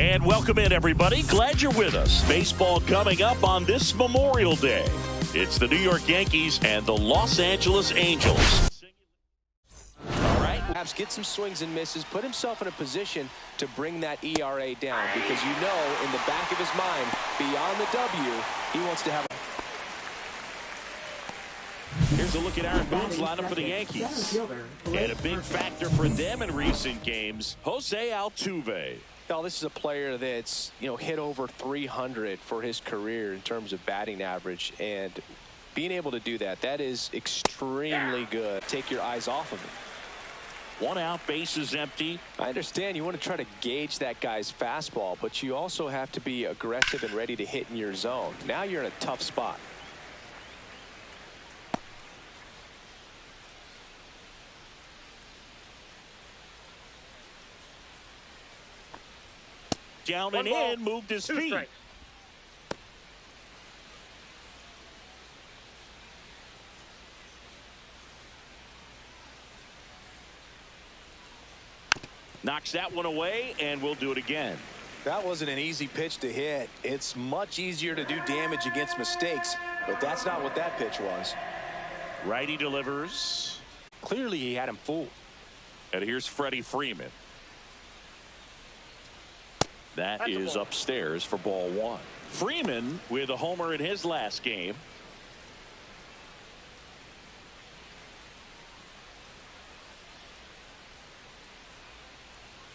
And welcome in, everybody. Glad you're with us. Baseball coming up on this Memorial Day. It's the New York Yankees and the Los Angeles Angels. All right, perhaps get some swings and misses, put himself in a position to bring that ERA down, because you know in the back of his mind, beyond the W, he wants to have a... Here's a look at Aaron Boone's lineup for the Yankees. And a big factor for them in recent games, Jose Altuve. Well, this is a player that's, hit over 300 for his career in terms of batting average, and being able to do that is extremely good. Take your eyes off of him. 1 out, bases empty. I understand you want to try to gauge that guy's fastball, but you also have to be aggressive and ready to hit in your zone. Now you're in a tough spot. Down and in, moved his feet. Strike. Knocks that one away, and we'll do it again. That wasn't an easy pitch to hit. It's much easier to do damage against mistakes, but that's not what that pitch was. Righty delivers. Clearly he had him fooled. And here's Freddie Freeman. That is upstairs for ball 1. Freeman with a homer in his last game.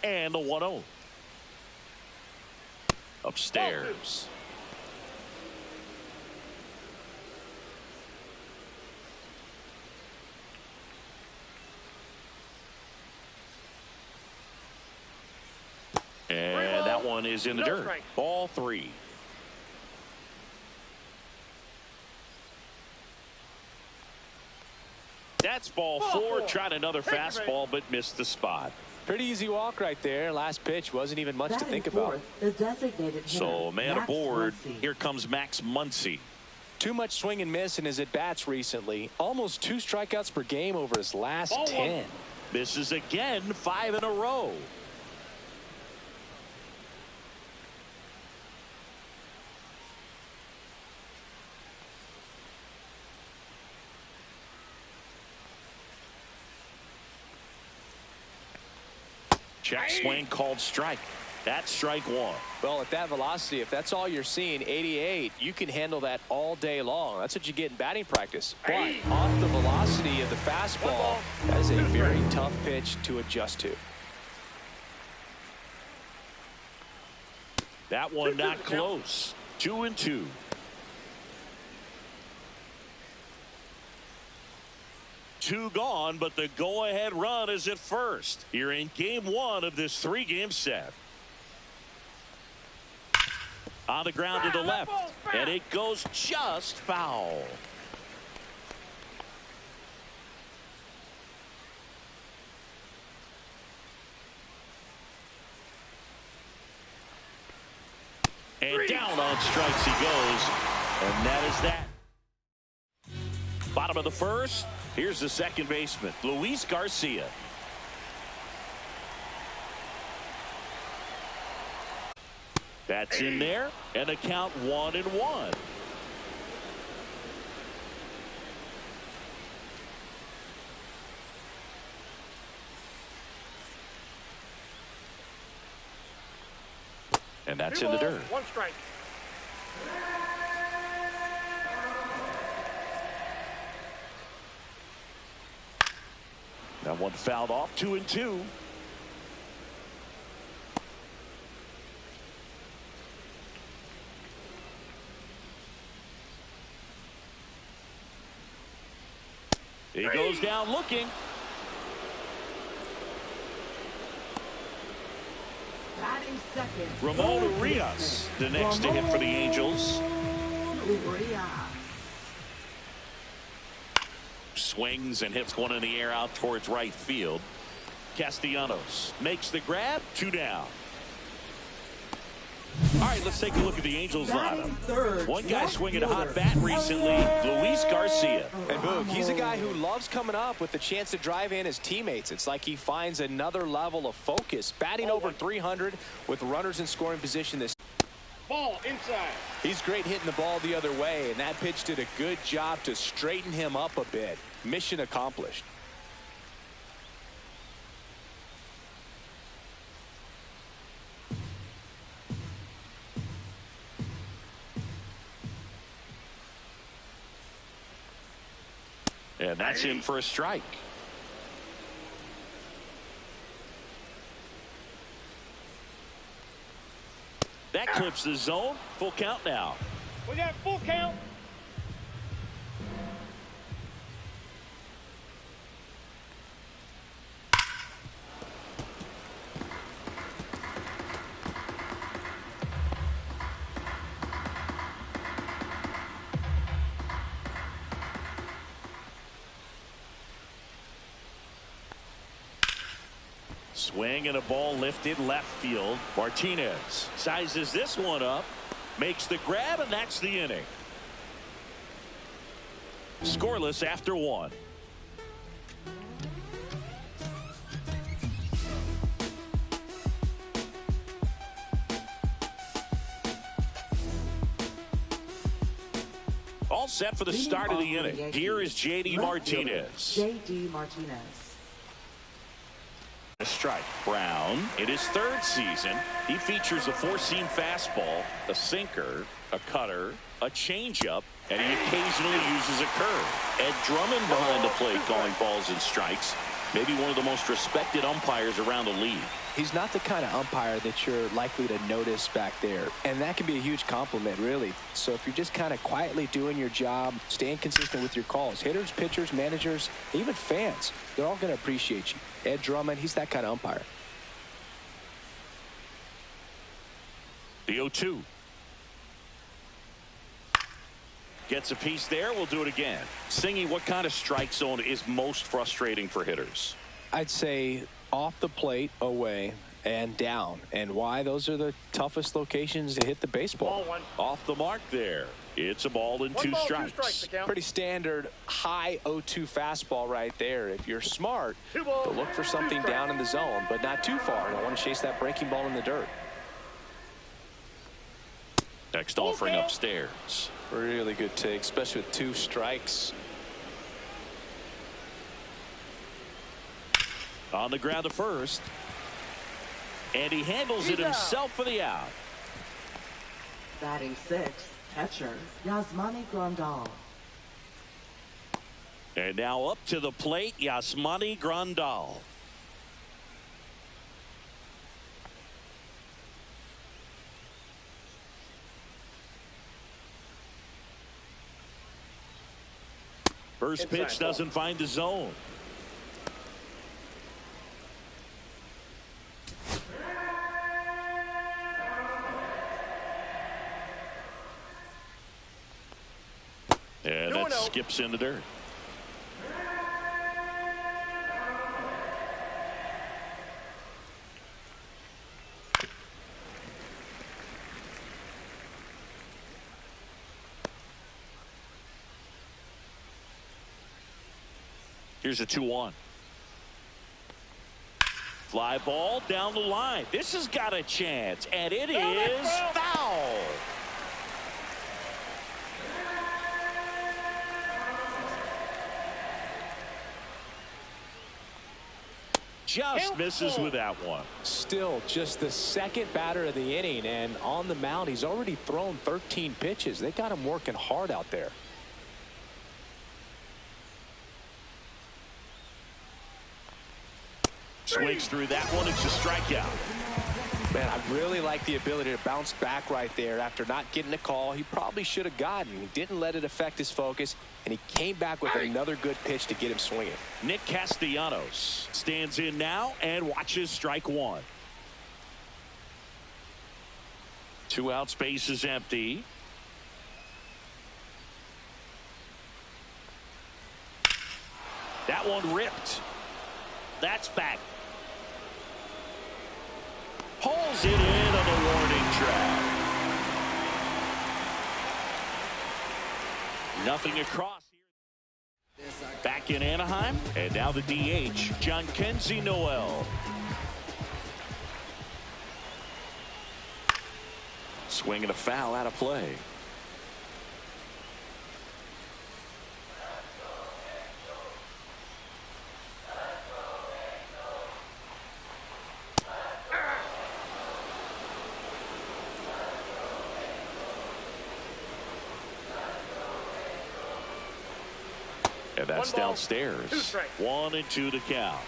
And the 1-0. Upstairs. And that one is in the dirt. Ball 3. That's ball 4. Tried another fastball, but missed the spot. Pretty easy walk right there. Last pitch wasn't even much to think about. So man aboard. Here comes Max Muncy. Too much swing and miss in his at-bats recently. Almost 2 strikeouts per game over his last 10. Misses again, 5 in a row. Check swing called strike. That's strike 1. Well, at that velocity, if that's all you're seeing, 88, you can handle that all day long. That's what you get in batting practice. But off the velocity of the fastball, that is a very tough pitch to adjust to. That one not close. 2-2. Two gone, but the go-ahead run is at first. Here in game 1 of this 3-game set. On the ground to the left, and it goes just foul. And down on strikes he goes, and that is that. Bottom of the first. Here's the second baseman, Luis Garcia. That's in there, and a count 1-1. And that's in the dirt. 1 strike. That one fouled off. 2-2. He goes down looking. Ramon Urias, the next to hit for the Angels. Swings and hits one in the air out towards right field. Castellanos makes the grab. 2 down. All right, let's take a look at the Angels lineup. One guy swinging a hot bat recently, Luis Garcia. And Boog, he's a guy who loves coming up with the chance to drive in his teammates. It's like he finds another level of focus. Batting over 300 with runners in scoring position this. Ball inside. He's great hitting the ball the other way, and that pitch did a good job to straighten him up a bit. Mission accomplished. And that's in for a strike. That clips the zone. Full count now. We got full count. Swing and a ball lifted left field. Martinez sizes this one up, makes the grab, and that's the inning. Scoreless after one. All set for the start of the inning. Here is J.D. Martinez. J.D. Martinez. A strike. Brown, in his third season, he features a four-seam fastball, a sinker, a cutter, a changeup, and he occasionally uses a curve. Ed Drummond behind the plate calling balls and strikes. Maybe one of the most respected umpires around the league. He's not the kind of umpire that you're likely to notice back there, and that can be a huge compliment, really. So if you're just kind of quietly doing your job, staying consistent with your calls, hitters, pitchers, managers, even fans, they're all going to appreciate you. Ed Drummond, he's that kind of umpire. The 0-2. Gets a piece there. We'll do it again. Singy, what kind of strike zone is most frustrating for hitters? I'd say off the plate, away, and down. And why? Those are the toughest locations to hit the baseball. Ball one. Off the mark there. It's a ball and One two ball, strikes. 2 strikes to count. Pretty standard high 0-2 fastball right there. If you're smart, 2 balls, to look for 2 something strikes. down in the zone, but not too far. Don't want to chase that breaking ball in the dirt. Next offering upstairs. Really good take, especially with 2 strikes. On the ground to first. And he handles it himself for the out. Batting 6, catcher Yasmani Grandal. And now up to the plate, Yasmani Grandal. First pitch doesn't find the zone. And that skips in the dirt. Here's a 2-1. Fly ball down the line. This has got a chance, and it is foul. Just misses with that one. Still just the second batter of the inning, and on the mound, he's already thrown 13 pitches. They got him working hard out there. Swings through that one. It's a strikeout. Man, I really like the ability to bounce back right there after not getting a call he probably should have gotten. He didn't let it affect his focus, and he came back with another good pitch to get him swinging. Nick Castellanos stands in now and watches strike one. 2 out, space is empty. That one ripped. That's back. Pulls it in on the warning track. Nothing across here. Back in Anaheim, and now the DH, John Kenzie Noel. Swing and a foul out of play. And that's downstairs. 1-2 to count.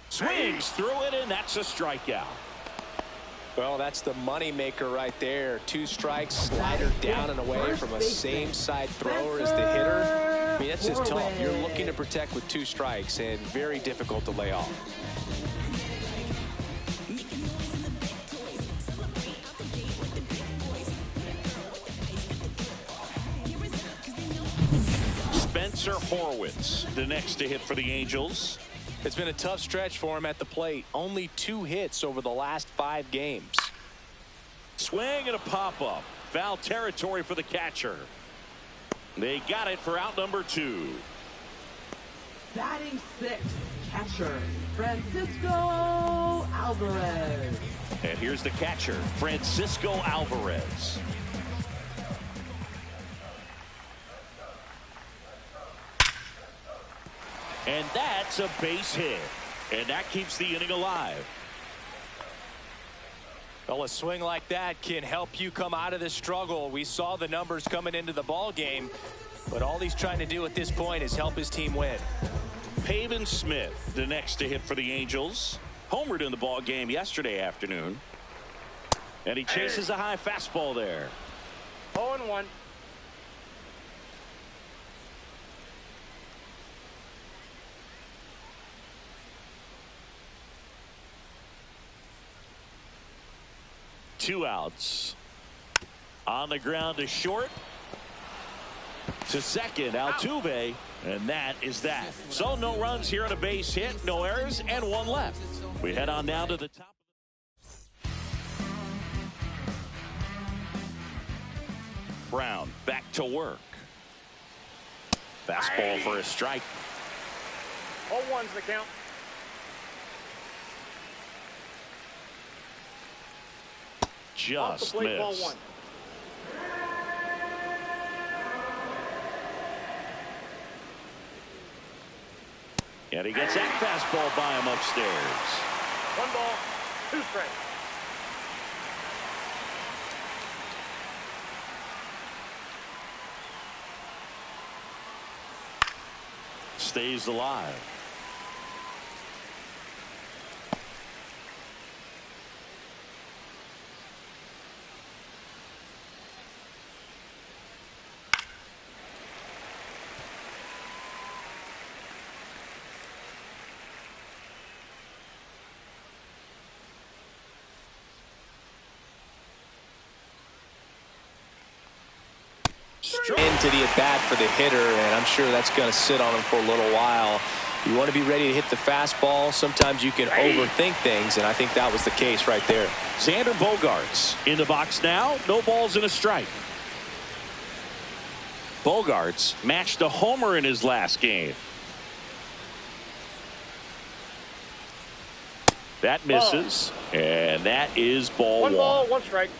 Swings through it, and that's a strikeout. Well, that's the money maker right there. 2 strikes, slider down and away from a same side thrower as the hitter. I mean, that's just tough. You're looking to protect with 2 strikes and very difficult to lay off. Spencer Horwitz, the next to hit for the Angels. It's been a tough stretch for him at the plate. Only 2 hits over the last 5 games. Swing and a pop-up. Foul territory for the catcher. They got it for out number 2. Batting 6th, catcher, Francisco Alvarez. And here's the catcher, Francisco Alvarez. And that's a base hit. And that keeps the inning alive. Well, a swing like that can help you come out of this struggle. We saw the numbers coming into the ball game, but all he's trying to do at this point is help his team win. Pavin Smith, the next to hit for the Angels. Homered in the ball game yesterday afternoon. And he chases a high fastball there. 0-1. Two outs. On the ground to short. To second, Altuve. And that is that. So no runs here on a base hit, no errors, and 1 left. We head on now to the top. Brown back to work. Fastball for a strike. 0-1's the count. Just plate, ball missed. 1. And he gets that fastball by him upstairs. 1 ball, 2 strikes. Stays alive. Into the at-bat for the hitter, and I'm sure that's going to sit on him for a little while. You want to be ready to hit the fastball. Sometimes you can overthink things, and I think that was the case right there. Xander Bogaerts in the box now. No balls and a strike. Bogaerts matched a homer in his last game. That misses, and that is ball 1 ball, 1 strike.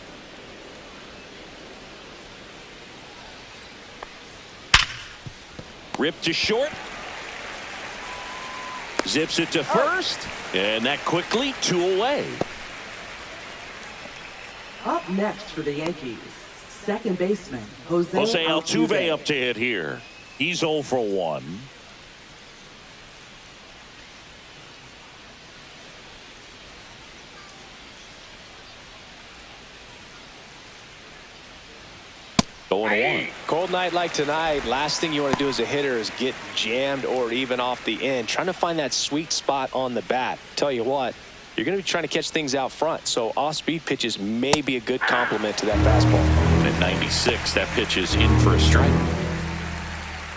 Ripped to short. Zips it to first. And that quickly 2 away. Up next for the Yankees, second baseman, Jose Altuve up to hit here. He's 0 for 1. Going 1. Cold cold night like tonight, last thing you want to do as a hitter is get jammed or even off the end. Trying to find that sweet spot on the bat. Tell you what, you're going to be trying to catch things out front, so off-speed pitches may be a good complement to that fastball. At 96, that pitch is in for a strike.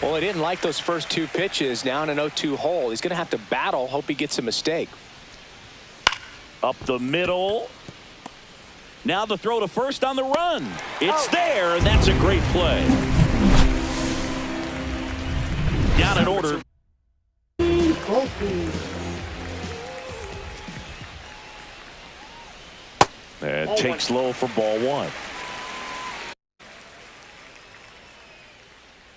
Well, he didn't like those first two pitches. Now in an 0-2 hole, he's going to have to battle, hope he gets a mistake. Up the middle. Now the throw to first on the run. It's there, and that's a great play. Down in order. And takes low for ball one.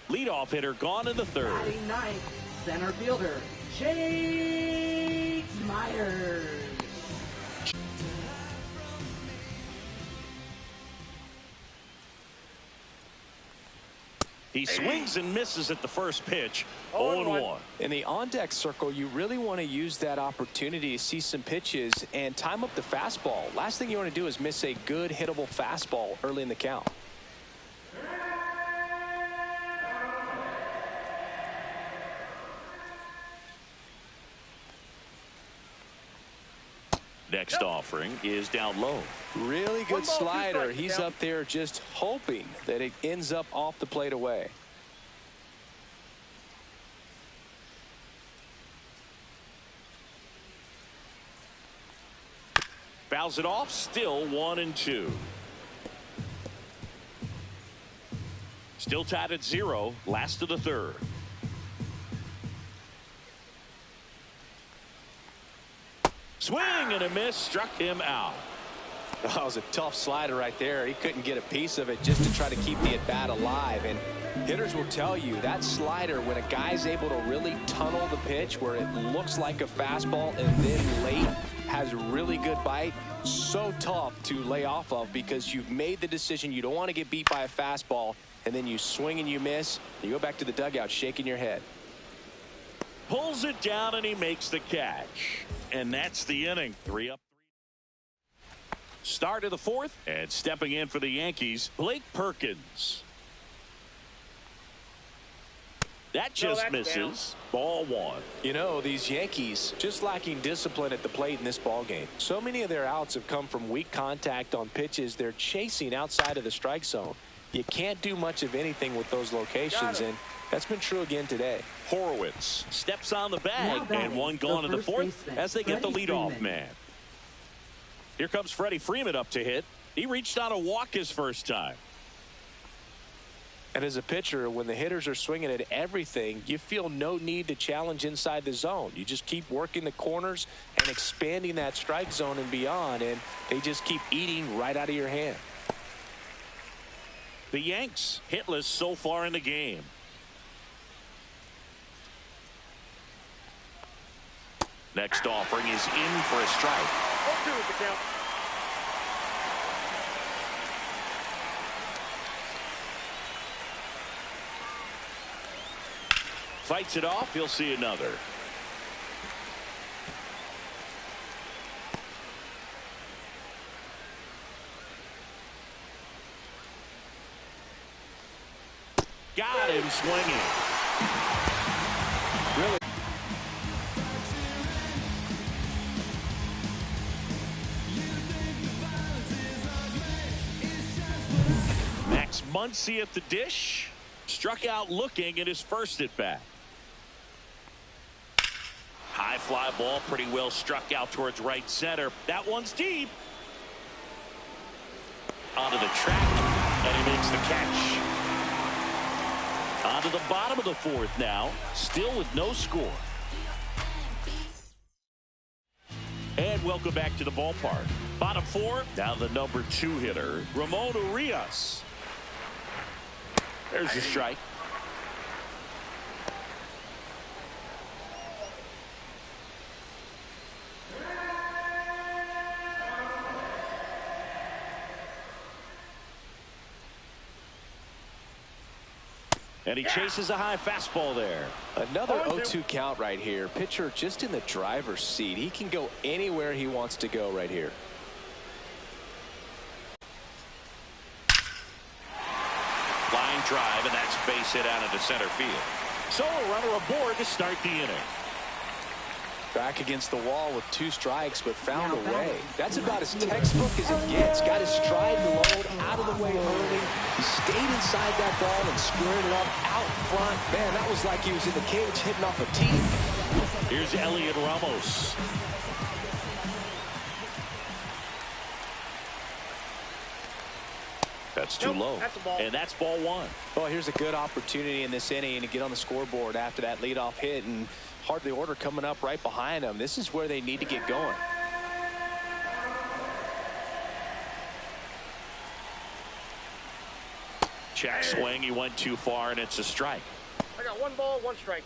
Leadoff hitter gone in the third. Batting ninth, center fielder, Jake Myers. He swings and misses at the first pitch. 0-1. In the on-deck circle, you really want to use that opportunity to see some pitches and time up the fastball. Last thing you want to do is miss a good hittable fastball early in the count. Next offering is down low. Really good slider. He's up there just hoping that it ends up off the plate away. Fouls it off. Still 1-2. Still tied at 0. Last of the third. Swing and a miss, struck him out. That was a tough slider right there. He couldn't get a piece of it just to try to keep the at-bat alive. And hitters will tell you that slider, when a guy's able to really tunnel the pitch where it looks like a fastball and then late has really good bite, so tough to lay off of because you've made the decision you don't want to get beat by a fastball, and then you swing and you miss, and you go back to the dugout shaking your head. Pulls it down and he makes the catch. And that's the inning. 3 up. Start of the fourth, and stepping in for the Yankees, Blake Perkins. That just misses. Ball one. You know, these Yankees just lacking discipline at the plate in this ball game. So many of their outs have come from weak contact on pitches they're chasing outside of the strike zone. You can't do much of anything with those locations, and that's been true again today. Horowitz steps on the bag, and one gone in the fourth as they get the leadoff man. Here comes Freddie Freeman up to hit. He reached on a walk his first time. And as a pitcher, when the hitters are swinging at everything, you feel no need to challenge inside the zone. You just keep working the corners and expanding that strike zone and beyond, and they just keep eating right out of your hand. The Yanks hitless so far in the game. Next offering is in for a strike. 0-2 is the count. Fights it off. He'll see another. Got him swinging. Really. Max Muncy at the dish. Struck out looking at his first at bat. High fly ball, pretty well struck out towards right center. That one's deep. Onto the track, and he makes the catch. Onto the bottom of the fourth now, still with no score. And welcome back to the ballpark. Bottom four, now the number 2 hitter, Ramon Urias. There's a strike. And he chases a high fastball there. Another 0-2 count right here. Pitcher just in the driver's seat. He can go anywhere he wants to go right here. Line drive, and that's base hit out into center field. So a runner aboard to start the inning. Back against the wall with 2 strikes, but found a way. That's about as textbook as it gets. Got his stride load out of the way early. He stayed inside that ball and squared it up out front. Man, that was like he was in the cage hitting off a tee. Here's Elliot Ramos. That's too low. That's a ball. And that's ball 1. Well, here's a good opportunity in this inning to get on the scoreboard after that leadoff hit, and hardly order coming up right behind them. This is where they need to get going. Check swing. He went too far, and it's a strike. I got 1 ball, 1 strike.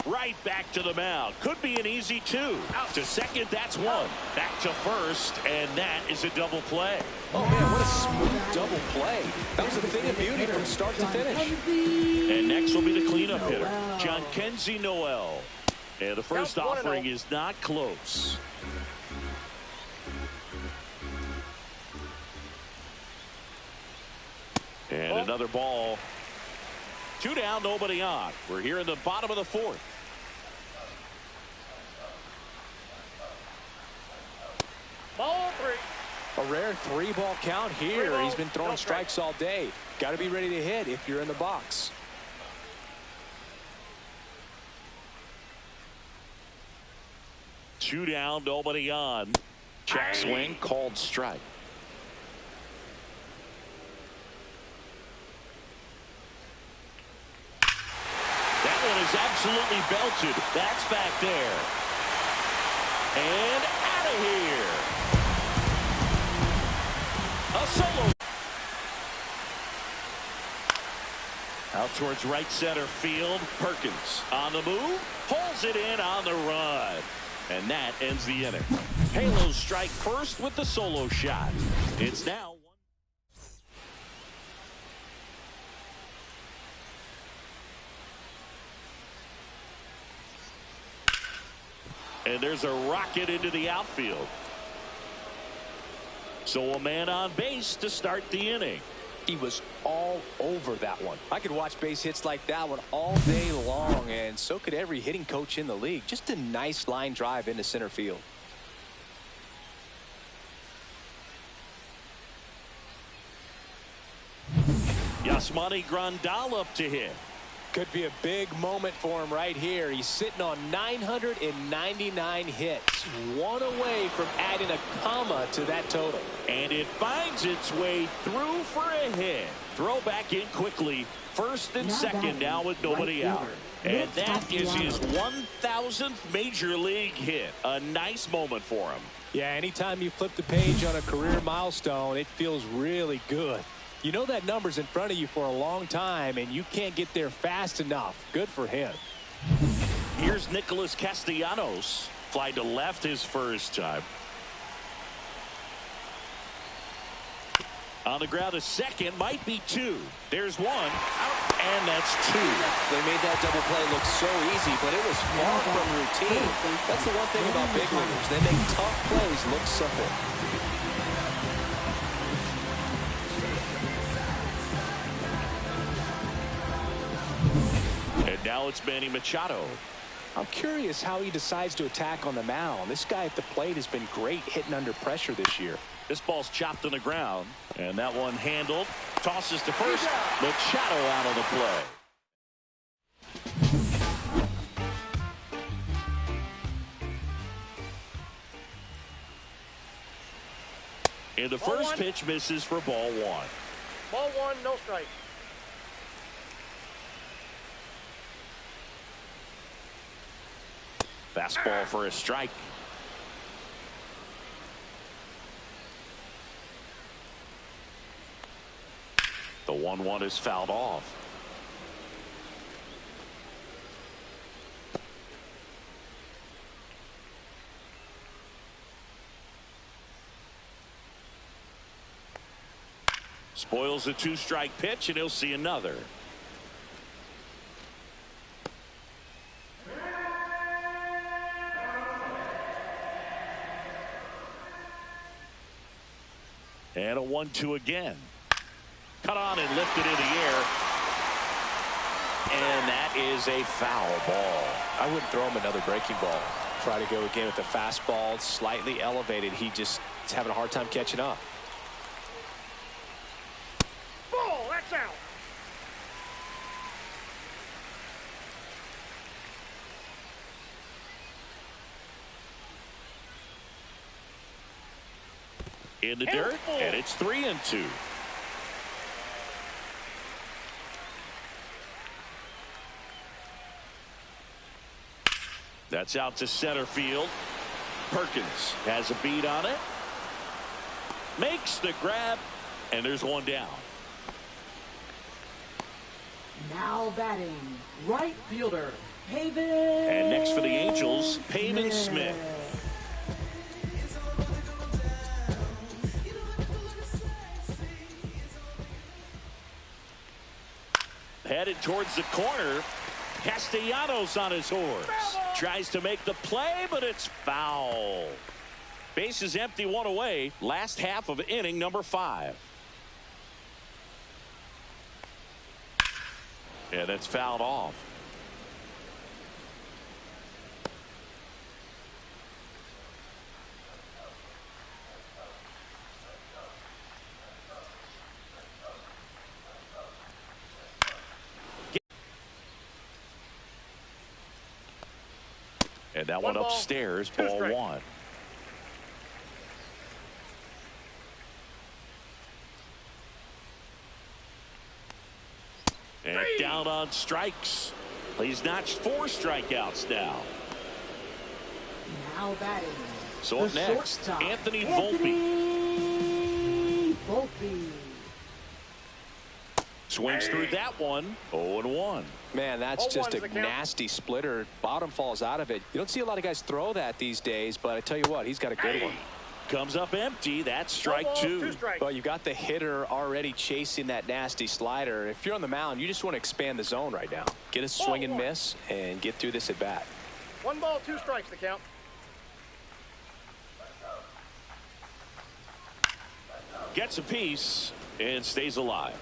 Right back to the mound. Could be an easy 2. Out to second, that's 1. Back to first, and that is a double play. Oh, man, what a smooth double play. That was a thing of beauty from start to finish. And next will be the cleanup hitter, John Kenzie Noel. And the first offering is not close. And another ball. 2 down, nobody on. We're here in the bottom of the 4th. Ball 3. A rare 3-ball count here. He's been throwing strikes all day. Got to be ready to hit if you're in the box. Two down, nobody on. Check swing, called strike. That one is absolutely belted. That's back there. And out of here. A solo. Out towards right center field. Perkins on the move. Pulls it in on the run. And that ends the inning. Halos strike first with the solo shot. It's now 1. And there's a rocket into the outfield. So a man on base to start the inning. He was all over that one. I could watch base hits like that one all day long, and so could every hitting coach in the league. Just a nice line drive into center field. Yasmani Grandal up to hit. Could be a big moment for him right here. He's sitting on 999 hits. 1 away from adding a comma to that total. And it finds its way through for a hit. Throw back in quickly. First and second now with nobody out. And that is his 1,000th major league hit. A nice moment for him. Yeah, anytime you flip the page on a career milestone, it feels really good. You know that number's in front of you for a long time, and you can't get there fast enough. Good for him. Here's Nicholas Castellanos. Fly to left his first time. On the ground, a second, might be 2. There's 1, and that's 2. They made that double play look so easy, but it was far from routine. That's the one thing about big leaguers. They make tough plays look simple. And now it's Manny Machado. I'm curious how he decides to attack on the mound. This guy at the plate has been great hitting under pressure this year. This ball's chopped on the ground, and that one handled. Tosses to first. Machado out of the play. And the first pitch misses for ball 1. Ball 1, no strike. Fastball for a strike. The 1-1 is fouled off. Spoils a 2-strike pitch, and he'll see another. And a 1-2 again. Cut on and lifted in the air. And that is a foul ball. I wouldn't throw him another breaking ball. Try to go again with the fastball slightly elevated. He just is having a hard time catching up. Ball, that's out. In the dirt, and it's 3-2. That's out to center field. Perkins has a beat on it. Makes the grab, and there's one down. Now batting, right fielder, Pavin. And next for the Angels, Pavin Smith. Headed towards the corner. Castellanos on his horse. Tries to make the play, but it's foul. Base is empty, one away. Last half of inning number 5. And it's fouled off. And that one upstairs, ball 1. And down on strikes. He's notched 4 strikeouts now. Now batting. So up next, Anthony Volpe. Swings through that one. 0-1. Man, that's just a nasty splitter. Bottom falls out of it. You don't see a lot of guys throw that these days, but I tell you what, he's got a good one. Comes up empty. That's strike 2. Well, you've got the hitter already chasing that nasty slider. If you're on the mound, you just want to expand the zone right now. Get a swing and miss and get through this at bat. 1 ball, 2 strikes to count. Gets a piece and stays alive.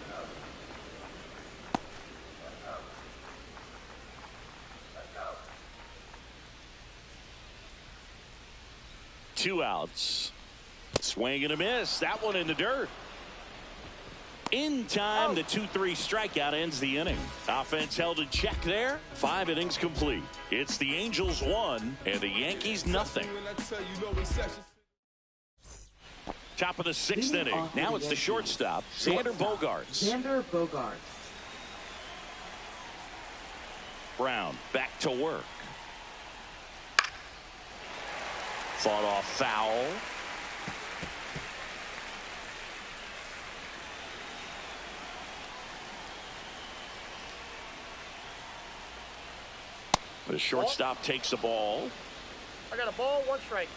Two outs. Swing and a miss. That one in the dirt. In time, the 2-3 strikeout ends the inning. Offense held in check there. 5 innings complete. It's the Angels 1 and the Yankees nothing. Top of the 6th inning. Now it's the shortstop, Xander Bogaerts. Brown back to work. Fought off foul. The shortstop takes the ball. I got a ball, 1 strike.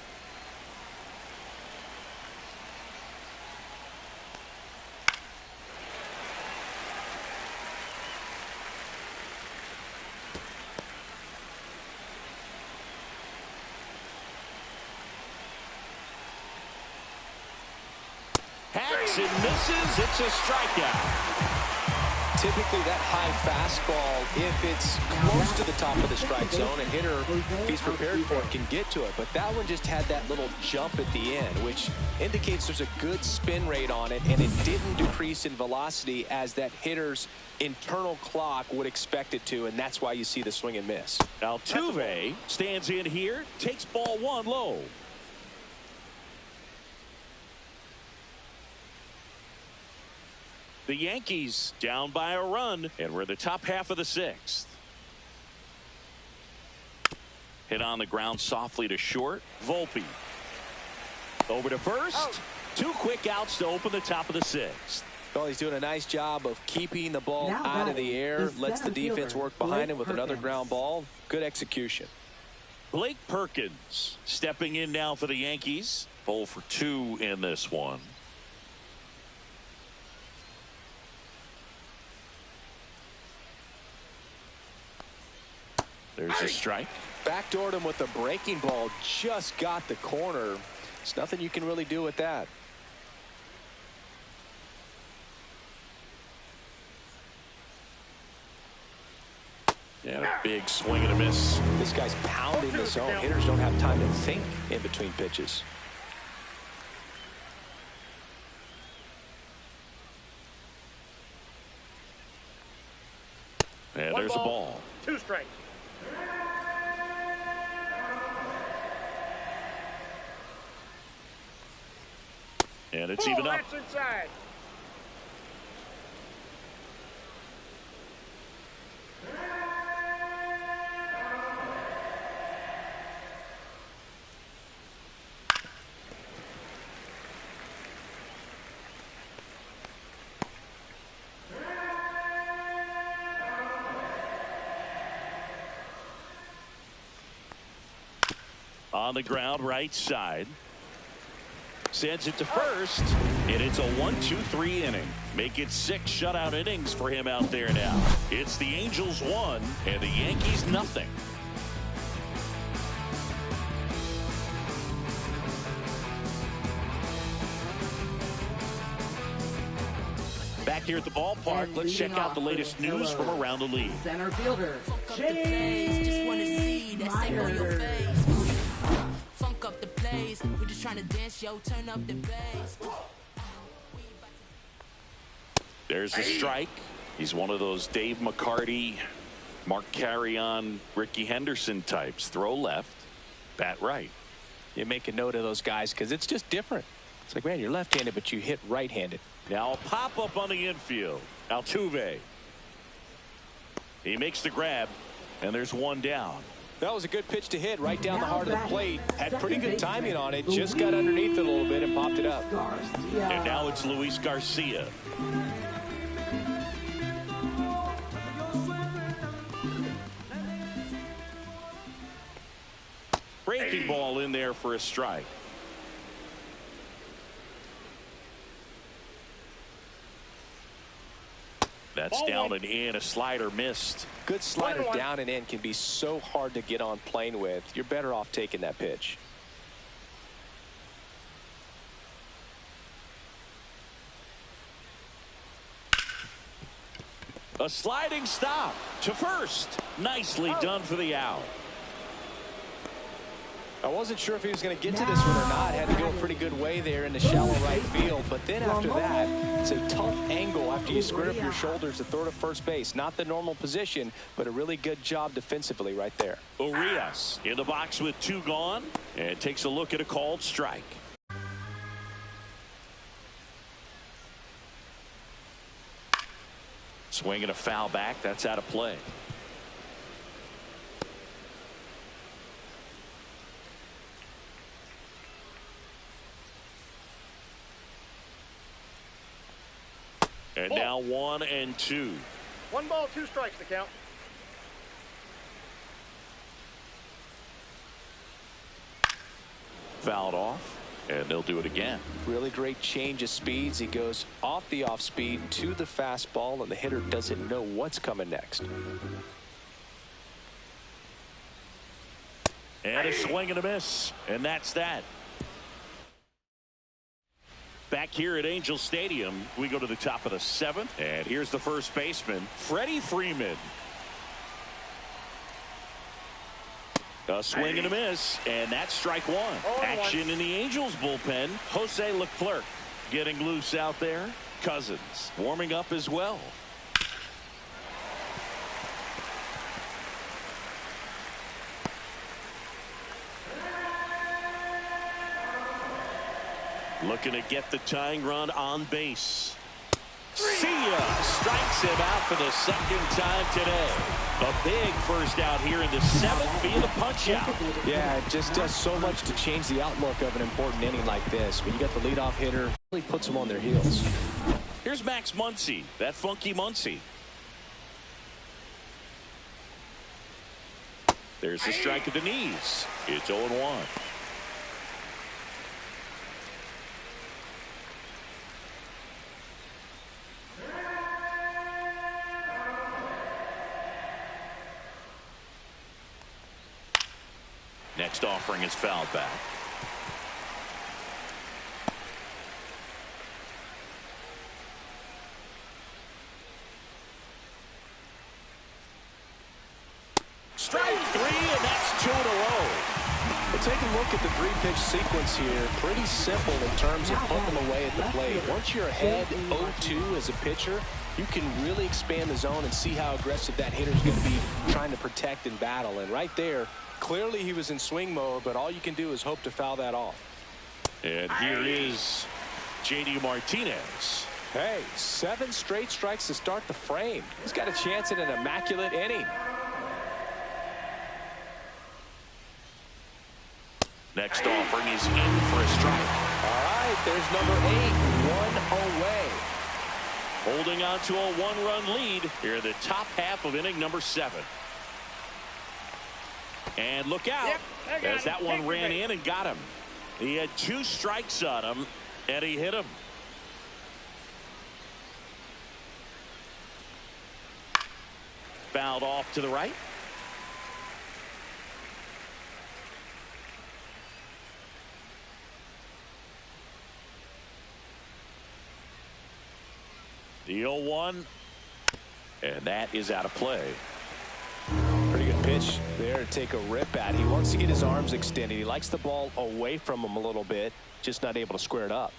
Hacks and misses. It's a strikeout. Typically that high fastball, if it's close to the top of the strike zone, a hitter, if he's prepared for it, can get to it. But that one just had that little jump at the end, which indicates there's a good spin rate on it, and it didn't decrease in velocity as that hitter's internal clock would expect it to, and that's why you see the swing and miss. Altuve stands in here, takes ball 1 low. The Yankees down by a run, and we're in the top half of the 6th. Hit on the ground softly to short. Volpe. Over to first. 2 quick outs to open the top of the 6th. Well, he's doing a nice job of keeping the ball out of the air. Lets the defense work behind him with another ground ball. Good execution. Blake Perkins stepping in now for the Yankees. 0 for 2 in this one. There's a strike. Backdoored him with a breaking ball. Just got the corner. There's nothing you can really do with that. And a big swing and a miss. This guy's pounding the zone. Hitters don't have time to think in between pitches. And there's a ball. 2 strikes. And it's even up. That's inside. On the ground, right side. Sends it to first, and it's a 1-2-3 inning. Make it 6 shutout innings for him out there now. It's the Angels 1 and the Yankees nothing. Back here at the ballpark, And let's check leading out the off latest for the news from Phillies, around the league. Center fielder, Just wanna see that same on your Myers. face. Funk up the place. We just trying to dance, yo. Turn up the bass. There's a strike. He's one of those Dave McCarty, Mark Carrion, Ricky Henderson types. Throw left, bat right. You make a note of those guys because it's just different. It's like, man, you're left-handed, but you hit right-handed. Now a pop-up on the infield. Altuve. He makes the grab, and there's one down. That was a good pitch to hit right down the Now heart of the batting, plate. Had second pretty good baseman, timing on it. Just got underneath it a little bit and popped it up. Garcia. And now it's Luis Garcia. Breaking ball in there for a strike. That's Ball down one. and in. A slider missed. Good slider 1-1. down and in can be so hard to get on plane with. You're better off taking that pitch. A sliding stop to first. Nicely done for the out. I wasn't sure if he was going to get to this one or not. Had to go a pretty good way there in the shallow right field. But then after that, it's a tough angle after you square up your shoulders to throw to first base. Not the normal position, but a really good job defensively right there. Urias in the box with 2 gone and takes a look at a called strike. Swinging a foul back. That's out of play. And now 1-2. 1 ball, 2 strikes to count. Fouled off, and they'll do it again. Really great change of speeds. He goes off the off speed to the fastball, and the hitter doesn't know what's coming next. And a swing and a miss, and that's that. Back here at Angel Stadium, we go to the top of the 7th, and here's the first baseman, Freddie Freeman. A swing and a miss, and that's strike 1. Action in the Angels bullpen. Jose Leclerc getting loose out there. Cousins warming up as well. Looking to get the tying run on base. See ya! Strikes him out for the 2nd time today. A big first out here in the 7th via the punch out. Yeah, it just does so much to change the outlook of an important inning like this. When you got the leadoff hitter, it really puts them on their heels. Here's Max Muncy, that funky Muncy. There's the strike at the knees. It's 0-1. Next offering is fouled back. Strike three, and that's 2 in a row. Well, take a look at the three-pitch sequence here. Pretty simple in terms of putting them away at the plate. Once you're ahead 0-2 as a pitcher, you can really expand the zone and see how aggressive that hitter's going to be trying to protect and battle. And right there, clearly he was in swing mode, but all you can do is hope to foul that off. And here is J.D. Martinez. Hey, 7 straight strikes to start the frame. He's got a chance at an immaculate inning. Next offering is in for a strike. All right, there's number 8, 1 away. Holding on to a 1-run lead here in the top half of inning number 7. And look out, as that one ran in and got him. He had 2 strikes on him, and he hit him. Fouled off to the right. The 0-1, and that is out of play. Pretty good pitch there to take a rip at. He wants to get his arms extended. He likes the ball away from him a little bit, just not able to square it up.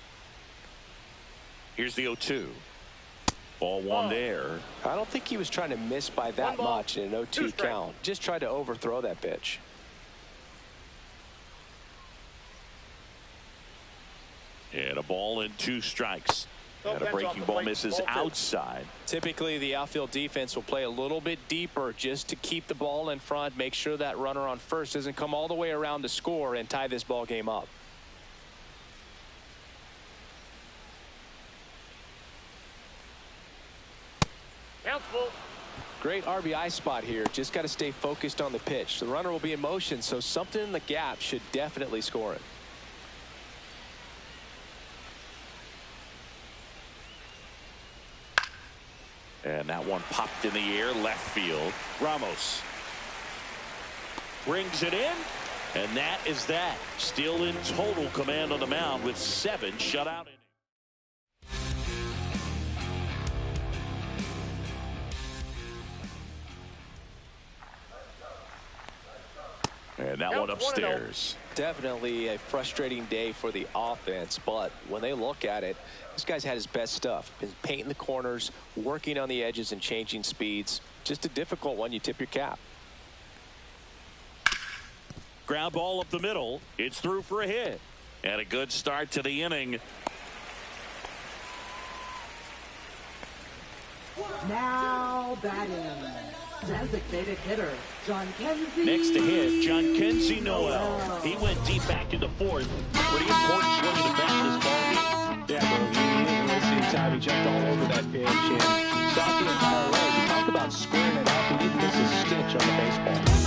Here's the 0-2. Ball 1 there. I don't think he was trying to miss by that much in an 0-2 count. Just tried to overthrow that pitch. And a ball and 2 strikes. And a breaking ball misses outside. Typically, the outfield defense will play a little bit deeper just to keep the ball in front, make sure that runner on first doesn't come all the way around to score and tie this ball game up. Count's full. Great RBI spot here. Just got to stay focused on the pitch. The runner will be in motion, so something in the gap should definitely score it. And that one popped in the air, left field. Ramos brings it in, and that is that. Still in total command on the mound with 7 shutout innings. And that one upstairs. Definitely a frustrating day for the offense, but when they look at it, this guy's had his best stuff. Been painting the corners, working on the edges, and changing speeds. Just a difficult one. You tip your cap. Ground ball up the middle. It's through for a hit. And a good start to the inning. Now batting, designated hitter, John Kenzie. Next to hit, John Kenzie Noel. He went deep back in the 4th. Pretty important swing of the bat in this ball game. Yeah, bro. You didn't see the time he jumped all over that pitch and stopped the entire way. You talk about squaring it up. He didn't miss a stitch on the baseball.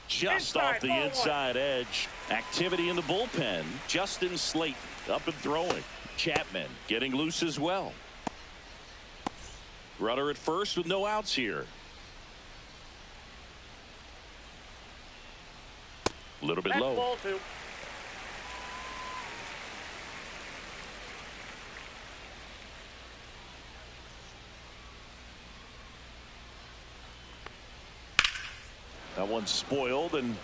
Just off the inside edge. Activity in the bullpen. Justin Slayton up and throwing. Chapman getting loose as well. Runner at first with no outs here. A little bit low. Ball 2. That one's spoiled, and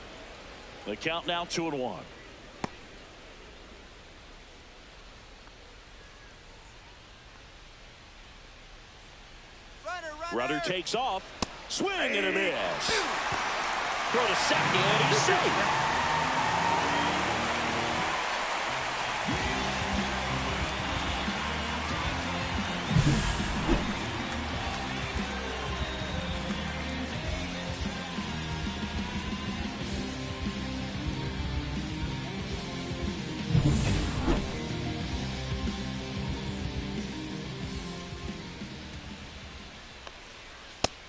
the count now 2-1. Runner takes off. Swing and a miss. Throw to second. He's safe.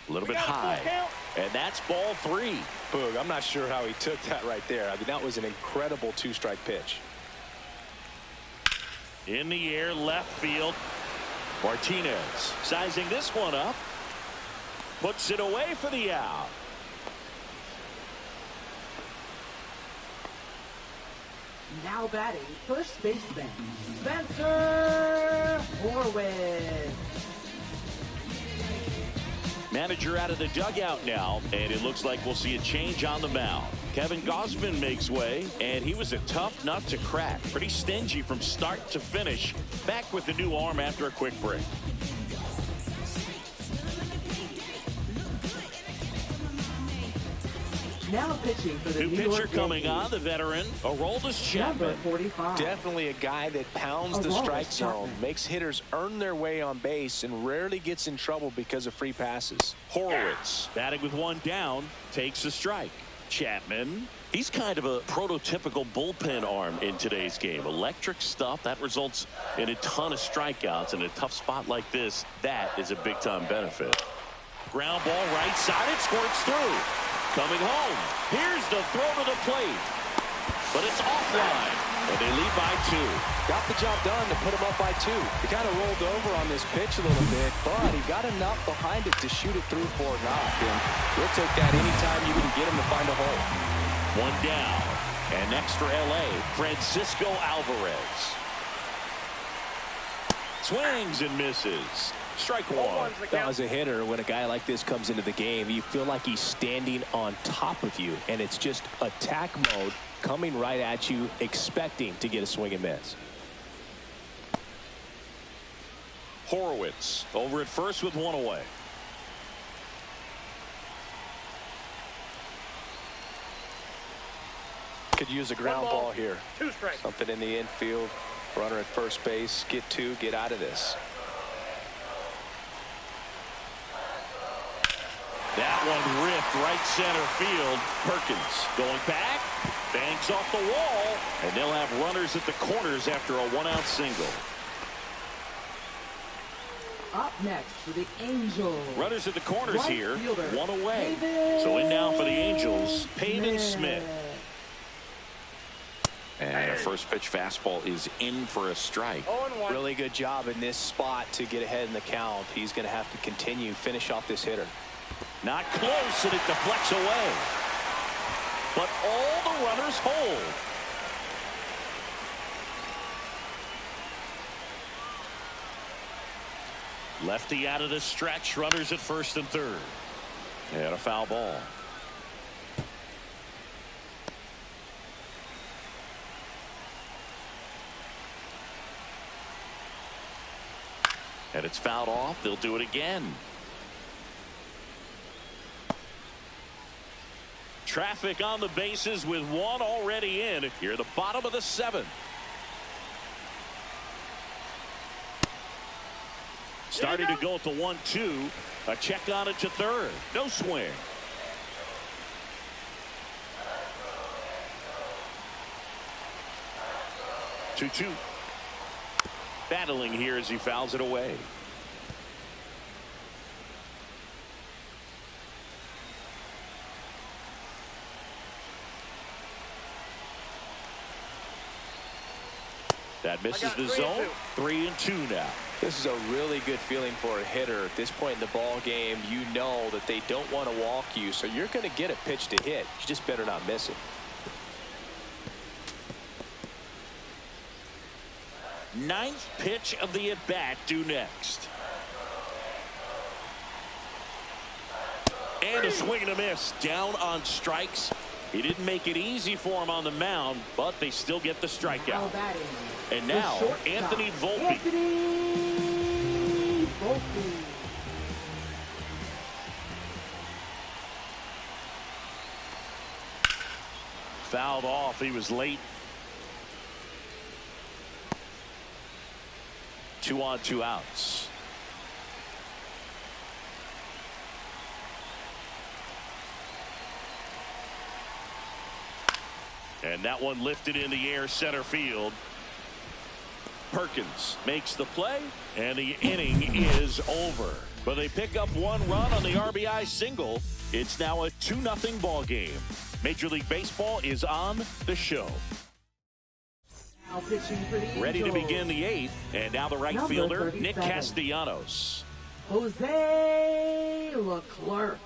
A little bit high, and that's ball 3. Boog, I'm not sure how he took that right there. I mean, that was an incredible 2-strike pitch. In the air, left field. Martinez sizing this one up. Puts it away for the out. Now batting, first baseman, Spencer Horwitz. Manager out of the dugout now, and it looks like we'll see a change on the mound. Kevin Gausman makes way, and he was a tough nut to crack. Pretty stingy from start to finish. Back with the new arm after a quick break. Now pitching for the New New pitcher York coming Yankees. on, the veteran, Aroldis Chapman. Number 45. Definitely a guy that pounds the Aroldis strike zone, Chapman. makes hitters earn their way on base, and rarely gets in trouble because of free passes. Horowitz batting with one down, takes a strike. Chapman, he's kind of a prototypical bullpen arm in today's game. Electric stuff that results in a ton of strikeouts. In a tough spot like this, that is a big time benefit. Ground ball right side, it squirts through. Coming home, here's the throw to the plate, but it's offline, and they lead by 2. Got the job done to put him up by 2. He kind of rolled over on this pitch a little bit, but he got enough behind it to shoot it through for a knock, and he'll take that anytime you can get him to find a hole. One down, and next for LA, Francisco Alvarez. Swings and misses. Strike one. Now, as a hitter, when a guy like this comes into the game, you feel like he's standing on top of you, and it's just attack mode coming right at you, expecting to get a swing and miss. Horowitz over at first with one away. Could use a ground ball here. 2 strikes. Something in the infield. Runner at first base. Get 2. Get out of this. That one ripped right center field. Perkins going back, banks off the wall, and they'll have runners at the corners after a 1-out single. Up next for the Angels. Runners at the corners Right here, fielder, 1 away. Pavin So in now for the Angels, Pavin Smith. Smith. And a first pitch fastball is in for a strike. 0-1. Really good job in this spot to get ahead in the count. He's going to have to continue, finish off this hitter. Not close, and it deflects away. But all the runners hold. Lefty out of the stretch, runners at first and third. And a foul ball. And it's fouled off. They'll do it again. Traffic on the bases with one already in. Here at the bottom of the 7th. Starting to go at the 1-2. A check on it to third. No swing. Two. Battling here as he fouls it away. That misses the zone. 3-2 now. This is a really good feeling for a hitter. At this point in the ball game, you know that they don't want to walk you, so you're going to get a pitch to hit. You just better not miss it. Ninth pitch of the at-bat due next. And a swing and a miss. Down on strikes. He didn't make it easy for him on the mound, but they still get the strikeout. And now, Anthony Volpe. Anthony Volpe. Fouled off. He was late. 2 on, 2 outs. And that one lifted in the air center field. Perkins makes the play, and the inning is over. But they pick up 1 run on the RBI single. It's now a 2-0 ball game. Major League Baseball is on the show. Now pitching for the Ready to Angels, begin the 8th, and now the right Number fielder, Nick 37. Castellanos. Jose Leclerc.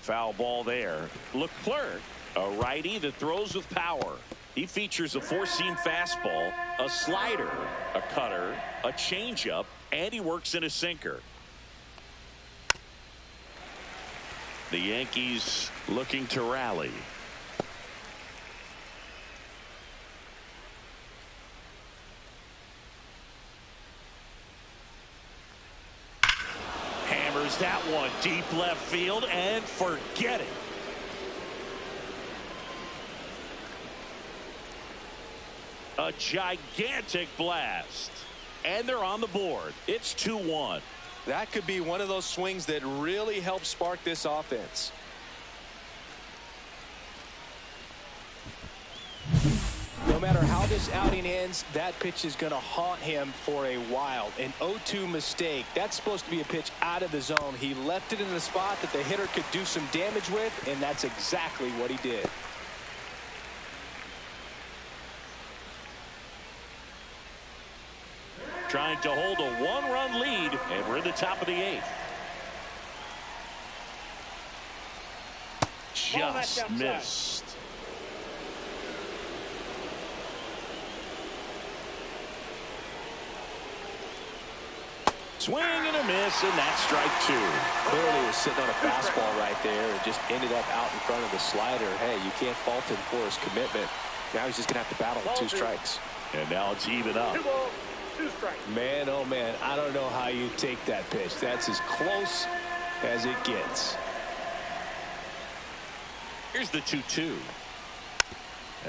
Foul ball there. Leclerc, a righty that throws with power. He features a four-seam fastball, a slider, a cutter, a changeup, and he works in a sinker. The Yankees looking to rally. Hammers that one deep left field and forget it. A gigantic blast. And they're on the board. It's 2-1. That could be one of those swings that really helps spark this offense. No matter how this outing ends, that pitch is going to haunt him for a while. An 0-2 mistake. That's supposed to be a pitch out of the zone. He left it in the spot that the hitter could do some damage with, and that's exactly what he did. Trying to hold a one-run lead, and we're in the top of the 8th. Just missed. Swing and a miss, and that's strike 2. Clearly was sitting on a fastball right there and just ended up out in front of the slider. Hey, you can't fault him for his commitment. Now he's just going to have to battle with 2 strikes. And now it's even up. 2 balls, 2 strikes. Man, oh man, I don't know how you take that pitch. That's as close as it gets. Here's the 2-2.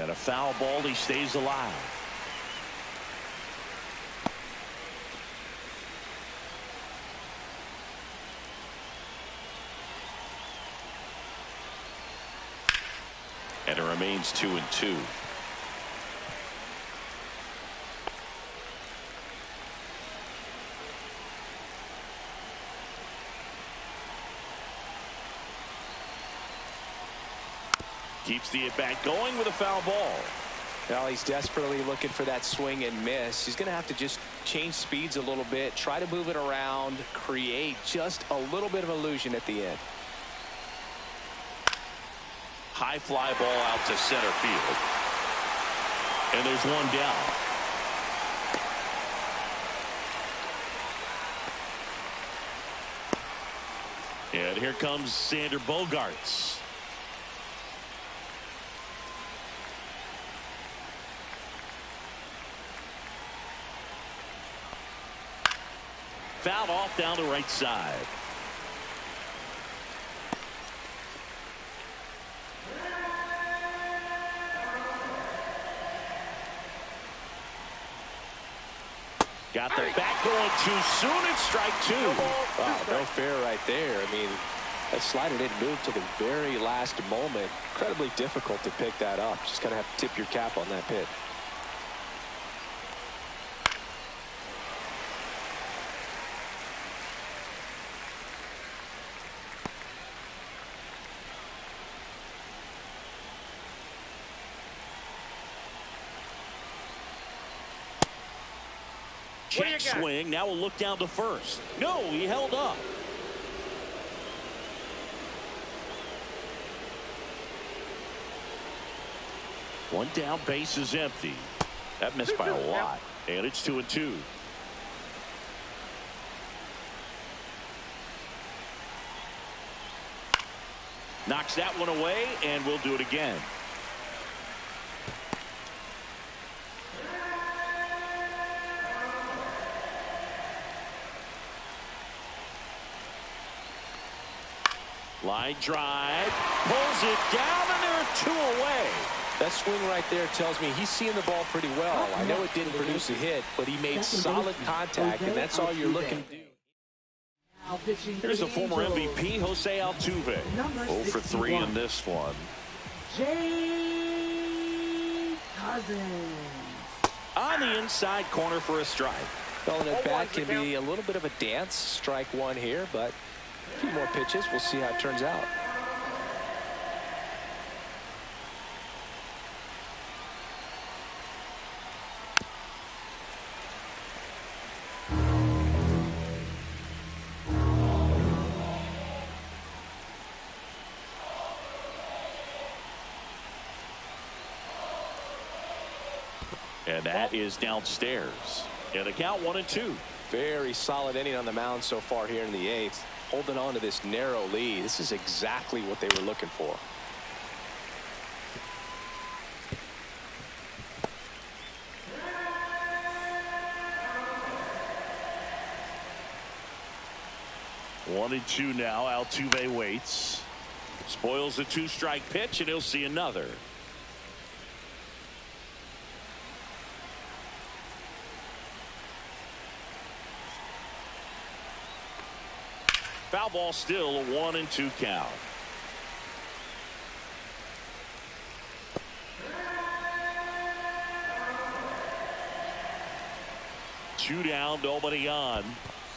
And a foul ball, he stays alive. And it remains 2-2. Keeps the at-bat going with a foul ball. Well, he's desperately looking for that swing and miss. He's going to have to just change speeds a little bit, try to move it around, create just a little bit of illusion at the end. High fly ball out to center field. And there's one down. And here comes Xander Bogaerts. Fouled off down the right side. Got the bat going too soon. It's strike 2. Wow, no fair right there. I mean, that slider didn't move till the very last moment. Incredibly difficult to pick that up. Just gotta have to tip your cap on that pitch. Check swing. Now we'll look down to first. No, he held up. One down, base is empty. That missed by a lot. And it's 2-2. Knocks that one away, and we'll do it again. Line drive, pulls it down, and there are 2 away. That swing right there tells me he's seeing the ball pretty well. I know it didn't produce a hit, but he made solid contact, and that's all you're looking to do. Here's the former MVP, Jose Altuve. 0 for 3 in this one. Jay Cousins. On the inside corner for a strike. Well, and at bat can be a little bit of a dance. Strike 1 here, but a few more pitches. We'll see how it turns out. And that is downstairs. And the count 1-2. Very solid inning on the mound so far here in the 8th. Holding on to this narrow lead. This is exactly what they were looking for. One and two now. Altuve waits. Spoils the 2-strike pitch, and he'll see another. Foul ball, still a 1-2 count. Two down, nobody on.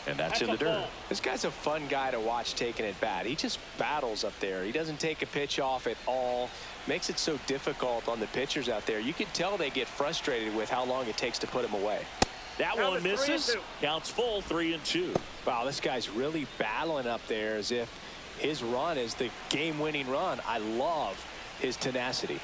And that's in the dirt. This guy's a fun guy to watch taking at bat. He just battles up there. He doesn't take a pitch off at all. Makes it so difficult on the pitchers out there. You can tell they get frustrated with how long it takes to put him away. That one misses. Counts full, 3-2. Wow, this guy's really battling up there as if his run is the game-winning run. I love his tenacity.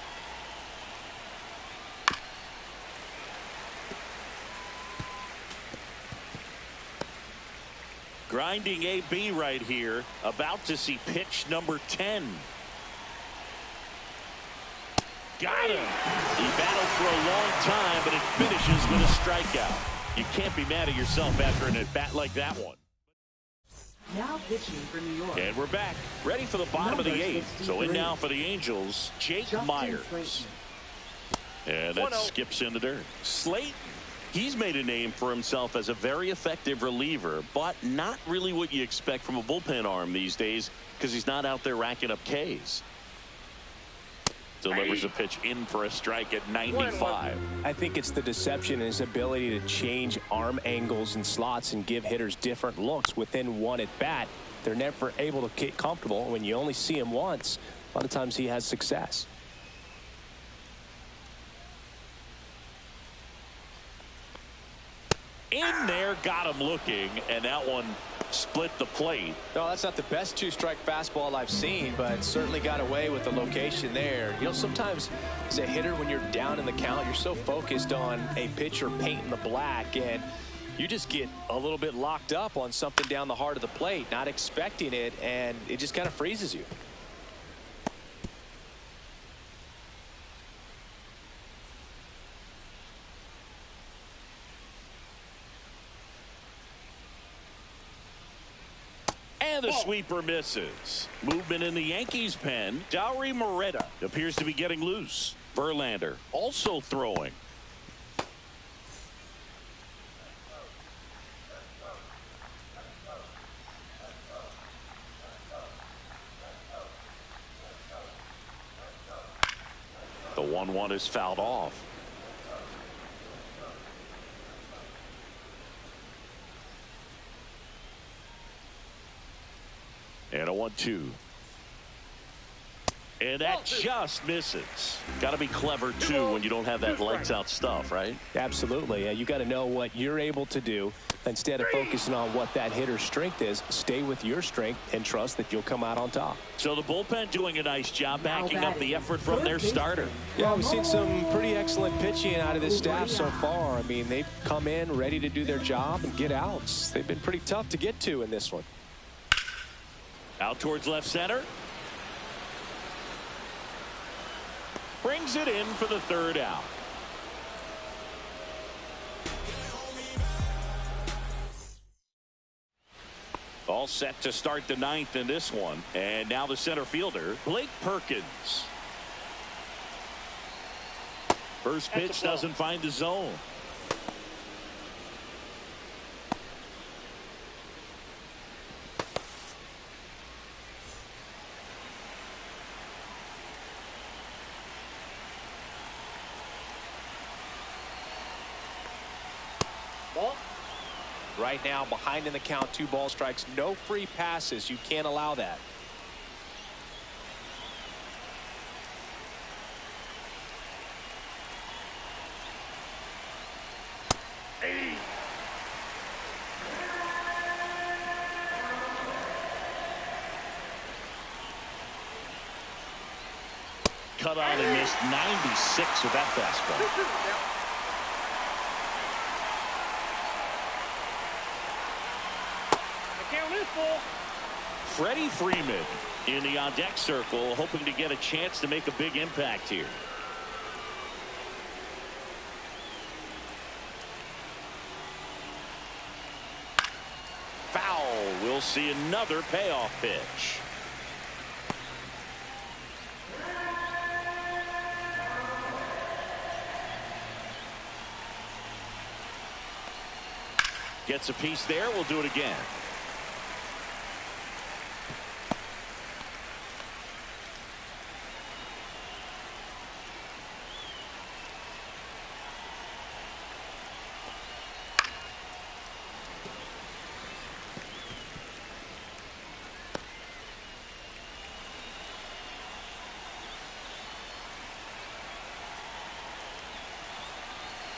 Grinding AB right here. About to see pitch number 10. Got him. He battled for a long time, but it finishes with a strikeout. You can't be mad at yourself after an at-bat like that one. Now pitching for New York. And we're back. Ready for the bottom of the 8th. So in now for the Angels, Jake Justin Myers. Slayton. And that skips in the dirt. Slayton, he's made a name for himself as a very effective reliever, but not really what you expect from a bullpen arm these days because he's not out there racking up Ks. Delivers a pitch in for a strike at 95. I think it's the deception and his ability to change arm angles and slots and give hitters different looks within one at bat. They're never able to get comfortable. When you only see him once, a lot of times he has success. In there, got him looking, and that one split the plate. No, that's not the best 2-strike fastball I've seen, but certainly got away with the location there. You know, sometimes as a hitter, when you're down in the count, you're so focused on a pitcher painting the black, and you just get a little bit locked up on something down the heart of the plate, not expecting it, and it just kind of freezes you. And the sweeper misses. Movement in the Yankees pen. Dauri Moreta appears to be getting loose. Verlander also throwing. The 1-1 is fouled off. And a 1-2. And that just misses. Got to be clever, too, when you don't have that lights-out stuff, right? Absolutely. You got to know what you're able to do. Instead of focusing on what that hitter's strength is, stay with your strength and trust that you'll come out on top. So the bullpen doing a nice job backing up the effort from their starter. Yeah, we've seen some pretty excellent pitching out of this staff so far. I mean, they've come in ready to do their job and get outs. They've been pretty tough to get to in this one. Out towards left center. Brings it in for the 3rd out. All set to start the 9th in this one. And now the center fielder, Blake Perkins. First pitch doesn't find the zone. Right now, behind in the count, 2 ball strikes, no free passes. You can't allow that. Cut on and missed 96 with that fastball. full. Freddie Freeman in the on-deck circle, hoping to get a chance to make a big impact here. Foul. We'll see another payoff pitch. Gets a piece there. We'll do it again.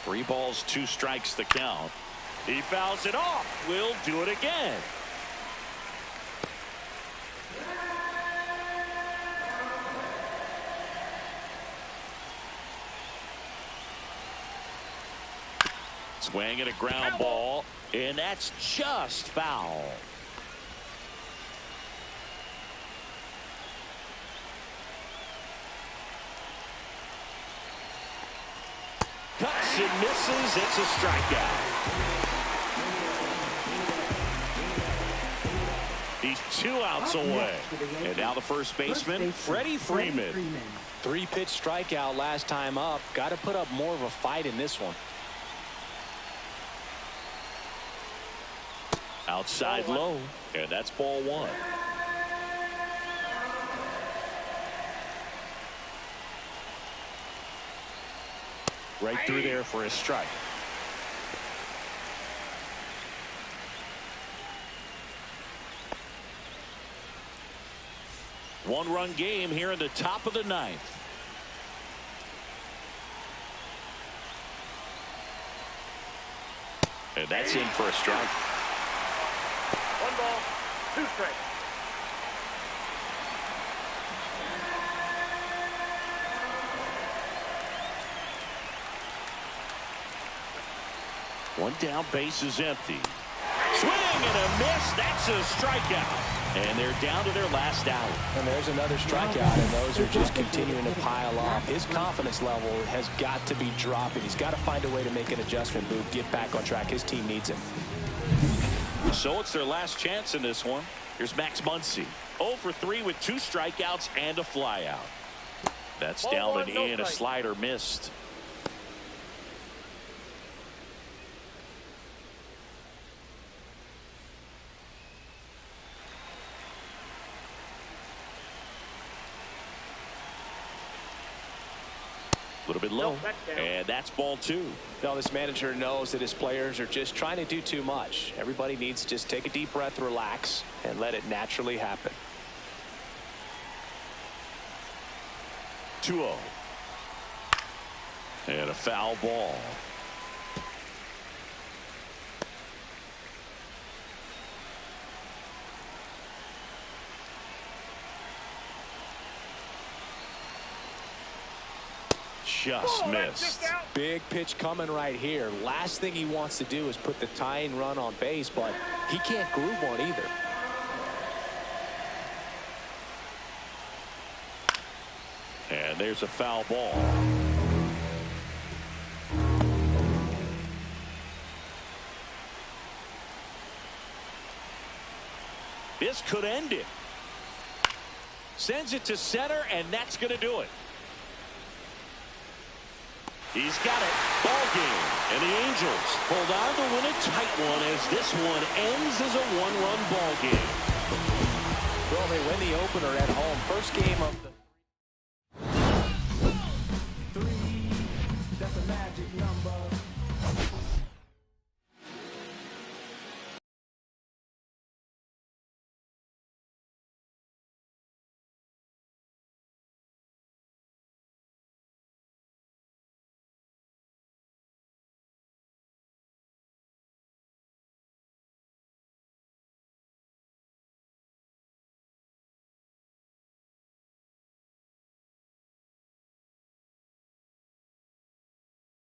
Three balls, 2 strikes the count. He fouls it off. We'll do it again. Swing at a ground ball, and that's just foul. Cuts and misses. It's a strikeout. He's 2 outs away. And now the first baseman, Freddie Freeman. 3-pitch strikeout last time up. Got to put up more of a fight in this one. Outside low, and that's ball 1. Right through there for a strike. One-run game here in the top of the 9th. And that's in for a strike. 1 ball, 2 strikes. One down, base is empty. Swing and a miss. That's a strikeout. And they're down to their last out. And there's another strikeout, and those are just continuing to pile up. His confidence level has got to be dropping. He's got to find a way to make an adjustment, Boog, get back on track. His team needs him. So it's their last chance in this one. Here's Max Muncy. 0 for 3 with 2 strikeouts and a flyout. That's down and in. A slider missed. A little bit low, and that's ball 2. Now this manager knows that his players are just trying to do too much. Everybody needs to just take a deep breath, relax, and let it naturally happen. 2-0. And a foul ball. Just missed. Big pitch coming right here. Last thing he wants to do is put the tying run on base, but he can't groove one either. And there's a foul ball. This could end it. Sends it to center, and that's going to do it. He's got it. Ball game. And the Angels hold on to win a tight one as this one ends as a 1-run ball game. Well, they win the opener at home. First game of the